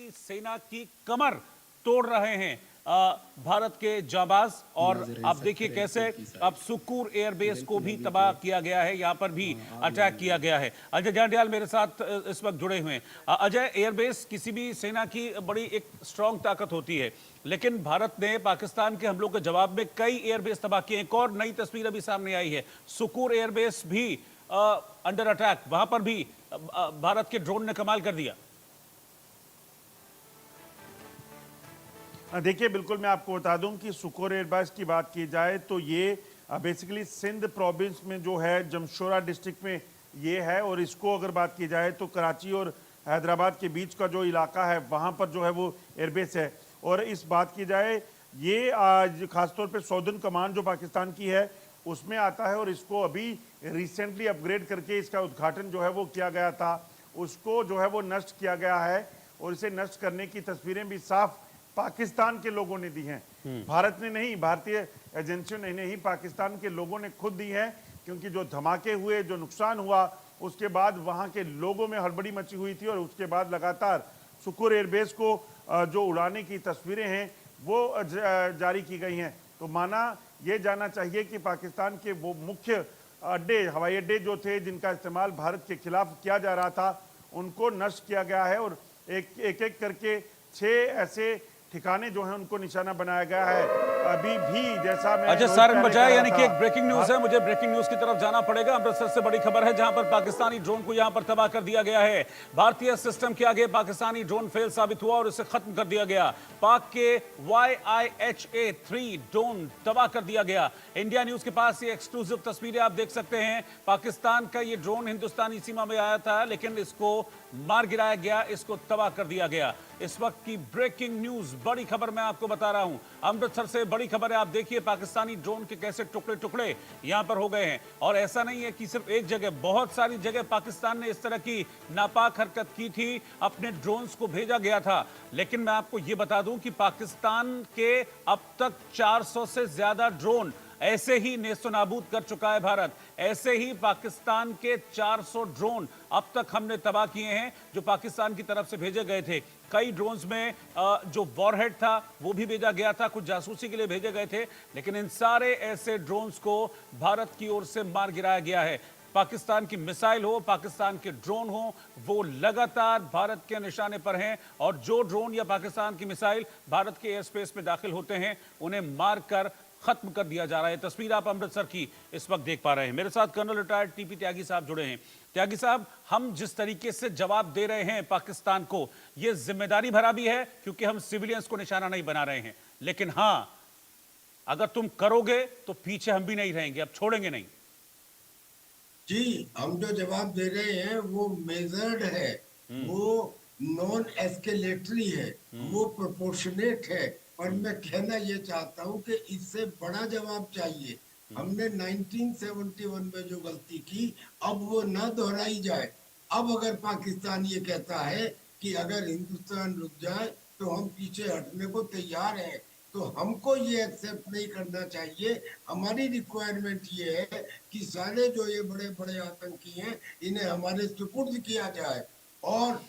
पाकिस्तानी सेना की कमर तोड़ रहे हैं भारत के जाबाज। और आप देखिए कैसे अब सुकूर एयरबेस को भी तबाह किया गया है, यहां पर भी अटैक किया गया है। अजय जांडियाल मेरे साथ इस वक्त जुड़े हुए हैं। अजय, एयरबेस किसी भी सेना की बड़ी एक स्ट्रांग ताकत होती है, लेकिन भारत ने पाकिस्तान के हमलों के जवाब में कई एयरबेस तबाह किए। एक और नई तस्वीर अभी सामने आई है, सुकूर एयरबेस भी अंडर अटैक, वहां पर भी भारत के ड्रोन ने कमाल कर दिया। देखिए, बिल्कुल मैं आपको बता दूं कि सुकोर एयरबेस की बात की जाए तो ये बेसिकली सिंध प्रोविंस में जो है जमशोरा डिस्ट्रिक्ट में ये है। और इसको अगर बात की जाए तो कराची और हैदराबाद के बीच का जो इलाका है वहाँ पर जो है वो एयरबेस है। और इस बात की जाए ये आज खासतौर पे सौदर्न कमान जो पाकिस्तान की है उसमें आता है। और इसको अभी रिसेंटली अपग्रेड करके इसका उद्घाटन जो है वो किया गया था, उसको जो है वो नष्ट किया गया है। और इसे नष्ट करने की तस्वीरें भी साफ पाकिस्तान के लोगों ने दी हैं, भारत ने नहीं, भारतीय एजेंसियों ने नहीं, पाकिस्तान के लोगों ने खुद दी हैं। क्योंकि जो धमाके हुए, जो नुकसान हुआ, उसके बाद वहां के लोगों में हड़बड़ी मची हुई थी। और उसके बाद लगातार सुकूर एयरबेस को जो उड़ाने की तस्वीरें हैं वो जारी की गई हैं। तो माना यह जाना चाहिए कि पाकिस्तान के वो मुख्य अड्डे, हवाई अड्डे जो थे जिनका इस्तेमाल भारत के खिलाफ किया जा रहा था, उनको नष्ट किया गया है। और एक एक करके 6 ऐसे ठिकाने जो हैं उनको निशाना बनाया गया है। अभी भी जैसा मैं अच्छा, सारंग बजाए, यानी कि एक ब्रेकिंग न्यूज है, मुझे ब्रेकिंग न्यूज की तरफ जाना पड़ेगा। अमृतसर से बड़ी खबर है जहां पर पाकिस्तानी ड्रोन को यहां पर तबाह कर दिया गया है। भारतीय सिस्टम के आगे पाकिस्तानी ड्रोन फेल साबित हुआ और इसे खत्म कर दिया गया। पाक के YIHA-3 ड्रोन तबाह कर दिया गया। इंडिया न्यूज के पास ये एक्सक्लूसिव तस्वीरें आप देख सकते हैं। पाकिस्तान का ये ड्रोन हिंदुस्तानी सीमा में आया था, लेकिन इसको मार गिराया गया, इसको तबाह कर दिया गया। इस वक्त की ब्रेकिंग न्यूज, बड़ी खबर मैं आपको बता रहा हूं, अमृतसर से बड़ी खबर है। आप देखिए पाकिस्तानी ड्रोन के कैसे टुकड़े टुकड़े यहां पर हो गए हैं। और ऐसा नहीं है कि सिर्फ एक जगह, बहुत सारी जगह पाकिस्तान ने इस तरह की नापाक हरकत की थी, अपने ड्रोन्स को भेजा गया था। लेकिन मैं आपको यह बता दूं कि पाकिस्तान के अब तक 400 से ज्यादा ड्रोन ऐसे ही नेस्तनाबूद कर चुका है भारत। ऐसे ही पाकिस्तान के 400 ड्रोन अब तक हमने तबाह किए हैं जो पाकिस्तान की तरफ से भेजे गए थे। कई ड्रोन्स में जो वॉरहेड था वो भी भेजा गया था, कुछ जासूसी के लिए भेजे गए थे, लेकिन इन सारे ऐसे ड्रोन्स को भारत की ओर से मार गिराया गया है। पाकिस्तान की मिसाइल हो, पाकिस्तान के ड्रोन हो, वो लगातार भारत के निशाने पर हैं। और जो ड्रोन या पाकिस्तान की मिसाइल भारत के एयर स्पेस में दाखिल होते हैं उन्हें मारकर खत्म कर दिया जा रहा है। तस्वीर आप अमृतसर की इस वक्त देख पा रहे हैं। मेरे साथ कर्नल रिटायर्ड टीपी त्यागी साहब जुड़े हैं। त्यागी साहब, हम जिस तरीके से जवाब दे रहे हैं पाकिस्तान को, यह जिम्मेदारी भरा भी है क्योंकि हम सिविलियंस को निशाना नहीं बना रहे हैं, लेकिन हां, अगर तुम करोगे तो पीछे हम भी नहीं रहेंगे, अब छोड़ेंगे नहीं। जी, हम जो जवाब दे रहे हैं वो मेजर्ड है, वो नॉन एस्केलेटरी है, वो प्रोपोर्शनेट है। और मैं कहना ये चाहता हूं कि इससे बड़ा जवाब चाहिए। हमने 1971 में जो गलती की अब वो ना दोहराई जाए। अब अगर पाकिस्तान ये कहता है कि अगर हिंदुस्तान रुक जाए तो हम पीछे हटने को तैयार हैं, तो हमको ये एक्सेप्ट नहीं करना चाहिए। हमारी रिक्वायरमेंट ये है कि सारे जो ये बड़े बड़े आतंकी हैं इन्हें हमारे सुपुर्द किया जाए और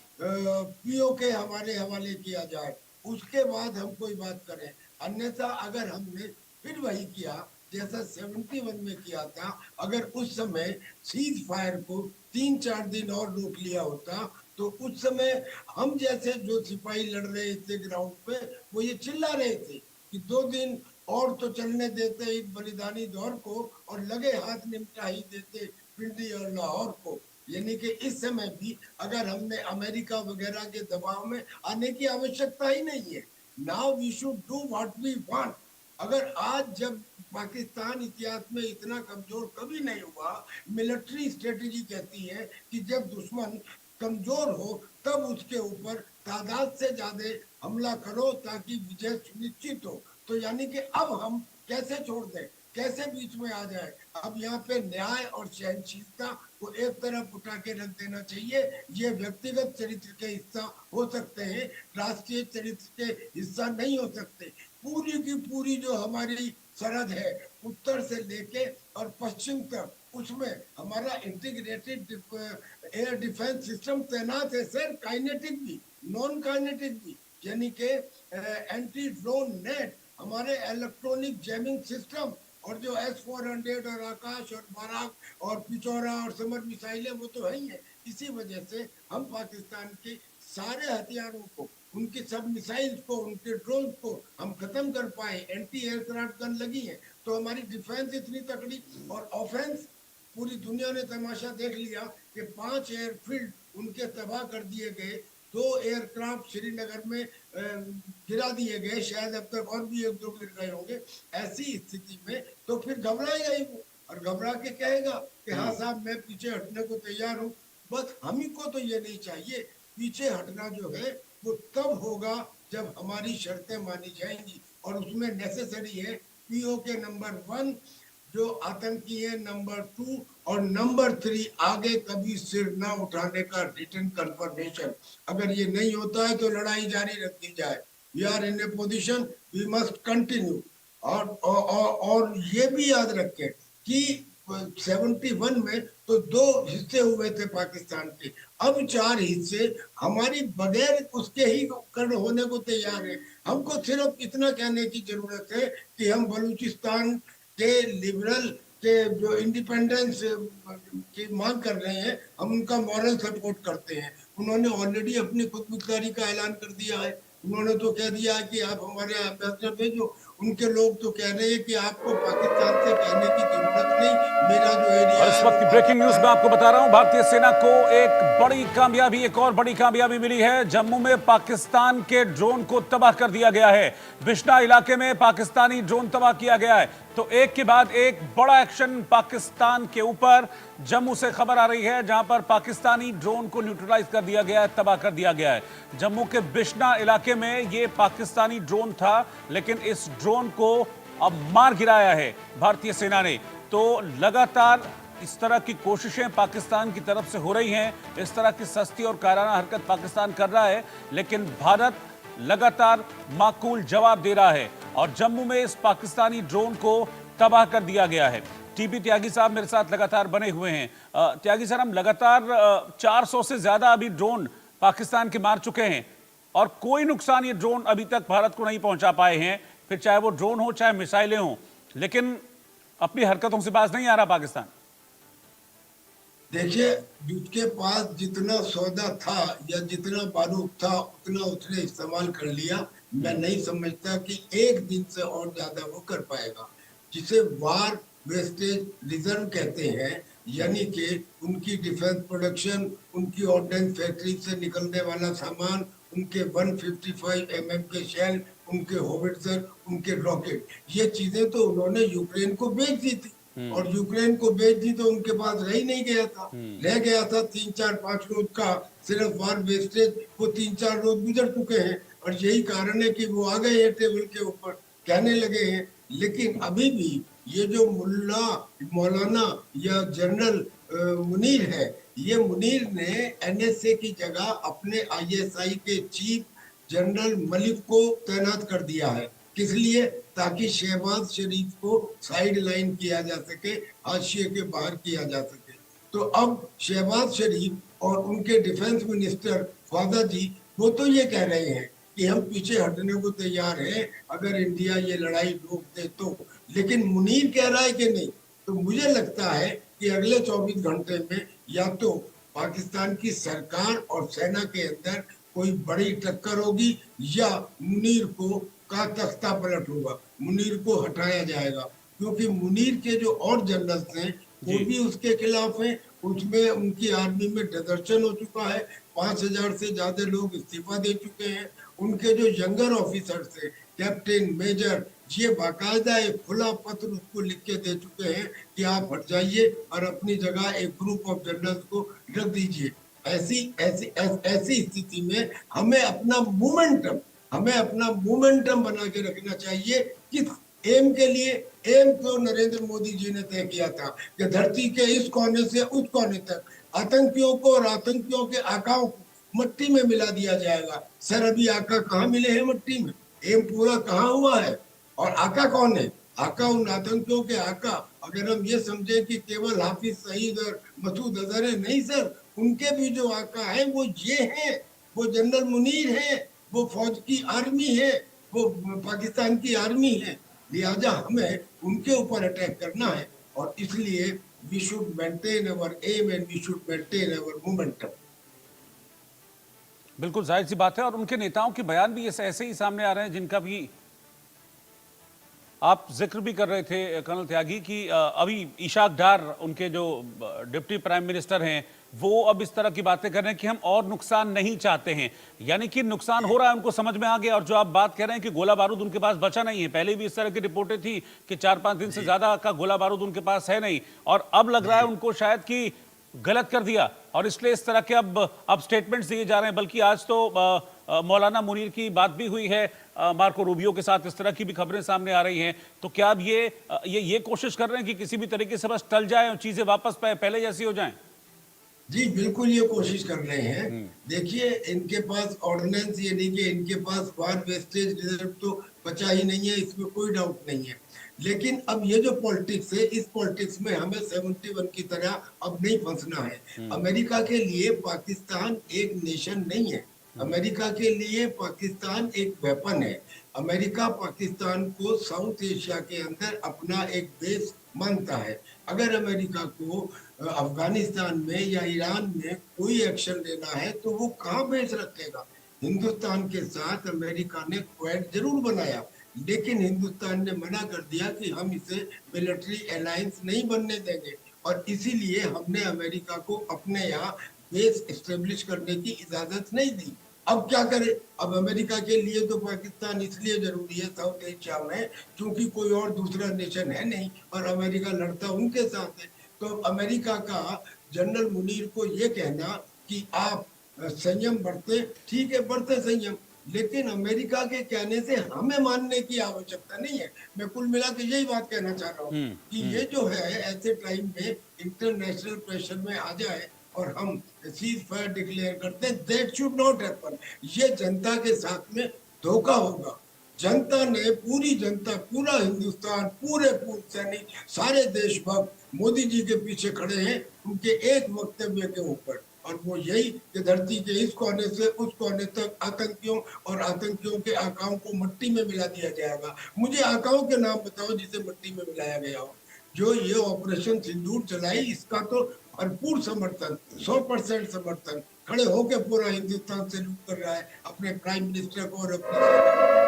POK हमारे हवाले किया जाए, उसके बाद हम कोई बात करें। अन्यथा अगर हमने फिर वही किया जैसा 71 में किया था, अगर उस समय सीज फायर को 3-4 दिन और रोक लिया होता तो उस समय हम जैसे जो सिपाही लड़ रहे थे ग्राउंड पे वो ये चिल्ला रहे थे कि 2 दिन और तो चलने देते इस बलिदानी दौर को और लगे हाथ निपटा ही देते पिंडी और लाहौर को। यानी कि इस समय भी अगर हमने अमेरिका वगैरह के दबाव में आने की आवश्यकता ही नहीं है। Now we should do what we want. अगर आज जब पाकिस्तान इतिहास में इतना कमजोर कभी नहीं हुआ, मिलिट्री स्ट्रेटेजी कहती है कि जब दुश्मन कमजोर हो तब उसके ऊपर तादाद से ज्यादा हमला करो ताकि विजय सुनिश्चित हो। तो यानी कि अब हम कैसे छोड़ दें, कैसे बीच में आ जाए। अब यहाँ पे न्याय और सहनशीलता को एक तरफ उठा के रख देना चाहिए। ये व्यक्तिगत चरित्र के हिस्सा हो सकते हैं, राष्ट्रीय चरित्र के हिस्सा नहीं हो सकते। पूरी की पूरी जो हमारी सरहद है उत्तर से लेके और पश्चिम तक, उसमें हमारा इंटीग्रेटेड एयर डिफेंस सिस्टम तैनात है सर, काइनेटिक भी। नॉन काइनेटिक भी, यानी कि एंटी ड्रोन नेट, हमारे इलेक्ट्रॉनिक जैमिंग सिस्टम, और जो S-400 और आकाश और बाराक और पिचौरा और समर मिसाइलें वो तो है ही है। इसी वजह से हम पाकिस्तान के सारे हथियारों को, उनकी सब मिसाइल्स को, उनके ड्रोन को हम खत्म कर पाए। एंटी एयरक्राफ्ट गन लगी है तो हमारी डिफेंस इतनी तकड़ी, और ऑफेंस पूरी दुनिया ने तमाशा देख लिया कि 5 एयरफील्ड उनके तबाह कर दिए गए, 2 एयरक्राफ्ट श्रीनगर में गिरा दिए गए, शायद अब तक और भी 1-2 गिर गए होंगे। ऐसी स्थिति में तो फिर घबराएगा ही वो, और घबरा के कहेगा कि हाँ साहब मैं पीछे हटने को तैयार हूँ। बस हम ही को तो ये नहीं चाहिए। पीछे हटना जो है वो तब होगा जब हमारी शर्तें मानी जाएंगी, और उसमें नेसेसरी है POK नंबर 1 जो आतंकी है, नंबर 2 और नंबर 3 आगे कभी सिर ना उठाने का रिटर्न कंफर्मेशन। अगर ये नहीं होता है तो लड़ाई जारी रख दी जाए। We are in a position, we must continue. और ये भी याद रखें कि 71 में तो 2 हिस्से हुए थे पाकिस्तान के, अब 4 हिस्से हमारी बगैर उसके ही कर होने को तैयार है। हमको सिर्फ इतना कहने की जरूरत है कि हम बलूचिस्तान के लिबरल के जो इंडिपेंडेंस की मांग कर रहे हैं, हम उनका मॉरल सपोर्ट करते हैं। उन्होंने ऑलरेडी अपनी खुद मुख्तारी का ऐलान कर दिया है। उन्होंने तो कह दिया है कि आप हमारे एम्बेसडर भेजो। उनके लोग तो कह रहे हैं कि आपको पाकिस्तान से कहने की जरूरत नहीं, मेरा जो एरिया और इस वक्त की ब्रेकिंग न्यूज में आपको बता रहा हूं, भारतीय सेना को एक बड़ी कामयाबी, एक और बड़ी कामयाबी मिली है। जम्मू में पाकिस्तान के ड्रोन को तबाह कर दिया गया है। बिश्ना इलाके में पाकिस्तानी ड्रोन तबाह किया गया है। तो एक के बाद एक बड़ा एक्शन पाकिस्तान के ऊपर। जम्मू से खबर आ रही है जहां पर पाकिस्तानी ड्रोन को न्यूट्रलाइज कर दिया गया है, तबाह कर दिया गया है। जम्मू के बिश्ना इलाके में यह पाकिस्तानी ड्रोन था, लेकिन इस ड्रोन को अब मार गिराया है भारतीय सेना ने। तो लगातार इस तरह की कोशिशें पाकिस्तान की तरफ से हो रही हैं। इस तरह की सस्ती और कायराना हरकत पाकिस्तान कर रहा है, लेकिन भारत लगातार माकूल जवाब दे रहा है और जम्मू में इस पाकिस्तानी ड्रोन को तबाह कर दिया गया है। टीपी त्यागी साहब मेरे साथ लगातार बने हुए हैं। त्यागी सर, हम लगातार 400 से ज्यादा अभी ड्रोन पाकिस्तान के मार चुके हैं और कोई नुकसान ये ड्रोन अभी तक भारत को नहीं पहुंचा पाए हैं, फिर चाहे वो ड्रोन हो चाहे मिसाइलें हो, लेकिन अपनी हरकतों से बाज नहीं आ रहा पाकिस्तान। देखिए, जिसके पास जितना सौदा था या जितना बारूद था उतना उसने इस्तेमाल कर लिया। मैं नहीं समझता कि एक दिन से और ज्यादा वो कर पाएगा। जिसे वार वेस्टेज रिजर्व कहते हैं, यानी कि उनकी डिफेंस प्रोडक्शन, उनकी ऑर्डिनेंस फैक्ट्री से निकलने वाला सामान, उनके 155 mm के शेल, उनके होविट्जर, उनके रॉकेट, ये चीजें तो उन्होंने यूक्रेन को बेच दी थी। और यूक्रेन को बेच दी तो उनके पास रह ही नहीं गया था। रह गया था 3-4-5 रोज का सिर्फ वार वेस्टेज। वो 3-4 रोज गुजर चुके हैं और यही कारण है कि वो आ गए हैं टेबल के ऊपर, कहने लगे हैं। लेकिन अभी भी ये जो मौलाना या जनरल मुनीर है, ये मुनीर ने NSA की जगह अपने ISI के चीफ जनरल मलिक को तैनात कर दिया है। किस लिए? ताकि शहबाज शरीफ को साइड लाइन किया जा सके, हाशिए के बाहर किया जा सके। तो अब शहबाज शरीफ और उनके डिफेंस मिनिस्टर ख्वाजा जी वो तो ये कह रहे हैं कि हम पीछे हटने को तैयार हैं अगर इंडिया ये लड़ाई रोक दे तो। लेकिन मुनीर कह रहा है कि नहीं। तो मुझे लगता है कि अगले 24 घंटे में या तो पाकिस्तान की सरकार और सेना के अंदर कोई बड़ी टक्कर होगी या मुनीर को का तख्ता पलट होगा, मुनीर को हटाया जाएगा। क्योंकि मुनीर के जो और जनरल्स हैं वो भी उसके खिलाफ हैं। उसमें उनकी आर्मी में डिजर्शन हो चुका है, 5000 से ज्यादा लोग इस्तीफा दे चुके हैं। उनके जो यंगर ऑफिसर्स हैं, कैप्टन, मेजर, ये बाकायदा एक खुला पत्र उसको लिख के दे चुके हैं कि आप हट जाइए और अपनी जगह एक ग्रुप ऑफ जनरल्स को रख दीजिए। ऐसी स्थिति में हमें अपना मोमेंटम बना के रखना चाहिए। किस एम के लिए? एम तो नरेंद्र मोदी जी ने तय किया था कि धरती के इस कोने से उस कोने तक आतंकियों को और आतंकियों के आकाओं को मट्टी में मिला दिया जाएगा। सर, अभी आका कहाँ मिले हैं मट्टी में? एम पूरा कहाँ हुआ है? और आका कौन है? आका उन आतंकियों के आका, अगर हम ये समझे कि केवल हाफिज सईद और मसूद अजहर है, नहीं सर, उनके भी जो आका है वो ये हैं। वो जनरल मुनीर है, वो फौज की आर्मी है, वो पाकिस्तान की आर्मी है। लिहाजा हमें उनके ऊपर अटैक करना है और इसलिए we should maintain our aim and we should maintain our momentum. बिल्कुल जाहिर सी बात है, और उनके नेताओं के बयान भी ऐसे ही सामने आ रहे हैं, जिनका भी आप जिक्र भी कर रहे थे कर्नल त्यागी कि अभी इशाक डार, उनके जो डिप्टी प्राइम मिनिस्टर हैं, वो अब इस तरह की बातें कर रहे हैं कि हम और नुकसान नहीं चाहते हैं। यानी कि नुकसान हो रहा है, उनको समझ में आ गया। और जो आप बात कह रहे हैं कि गोला बारूद उनके पास बचा नहीं है, पहले भी इस तरह की रिपोर्टें थी कि 4-5 दिन से ज्यादा का गोला बारूद उनके पास है नहीं, और अब लग रहा है उनको शायद कि गलत कर दिया और इसलिए इस तरह के अब स्टेटमेंट्स दिए जा रहे हैं। बल्कि आज तो मौलाना मुनीर की बात भी हुई है मार्को रूबियो के साथ, इस तरह की भी खबरें सामने आ रही हैं। तो क्या अब ये कोशिश कर रहे हैं कि किसी भी तरीके से बस टल जाए और चीजें वापस पहले जैसी हो जाएं? जी बिल्कुल ये कोशिश कर रहे हैं। देखिए इनके पास ऑर्डिनेंस, यानी कि इनके पास वार वेस्टेज रिजर्व तो बचा ही नहीं है, इसमें कोई डाउट नहीं है। लेकिन अब ये जो पॉलिटिक्स है, इस पॉलिटिक्स में हमें 71 की तरह अब नहीं फंसना है। अमेरिका के लिए पाकिस्तान एक नेशन नहीं है, अमेरिका के लिए पाकिस्तान एक वेपन है। अमेरिका पाकिस्तान को साउथ एशिया के अंदर अपना एक बेस मानता है। अगर अमेरिका को अफगानिस्तान में या ईरान में कोई एक्शन लेना है तो वो कहाँ बेस रखेगा? हिंदुस्तान के साथ अमेरिका ने क्वेड जरूर बनाया, लेकिन हिंदुस्तान ने मना कर दिया कि हम इसे मिलिट्री अलायंस नहीं बनने देंगे, और इसीलिए हमने अमेरिका को अपने यहाँ बेस एस्टेब्लिश करने की इजाजत नहीं दी। अब क्या करें? अब अमेरिका के लिए तो पाकिस्तान इसलिए जरूरी है साउथ एशिया में क्योंकि कोई और दूसरा नेशन है नहीं और अमेरिका लड़ता उनके साथ है। तो अमेरिका का जनरल मुनीर को ये कहना कि आप संयम बरते, ठीक है बरते संयम, लेकिन अमेरिका के कहने से हमें मानने की आवश्यकता नहीं है। मैं कुल मिला के यही बात कहना चाह रहा हूँ कि ये जो है ऐसे टाइम में इंटरनेशनल प्रेशर में आ जाए और हम सीज फायर डिक्लेयर करते हैं, दैट शुड नॉट हैपन। ये जनता के साथ में धोखा होगा। जनता ने, पूरी जनता, पूरा हिंदुस्तान, पूरे पूर्व सैनिक, सारे देशभक्त मोदी जी के पीछे खड़े हैं उनके एक वक्तव्य के ऊपर, और वो यही कि धरती के इस कोने से उस कोने तक आतंकियों और आतंकियों के आकाओं को मिट्टी में मिला दिया जाएगा। मुझे आकाओं के नाम बताओ जिसे मिट्टी में मिलाया गया हो। जो ये ऑपरेशन सिंदूर चलाई, इसका तो भरपूर समर्थन, 100% समर्थन खड़े होकर पूरा हिंदुस्तान सैल्यूट कर रहा है अपने प्राइम मिनिस्टर को और अपनी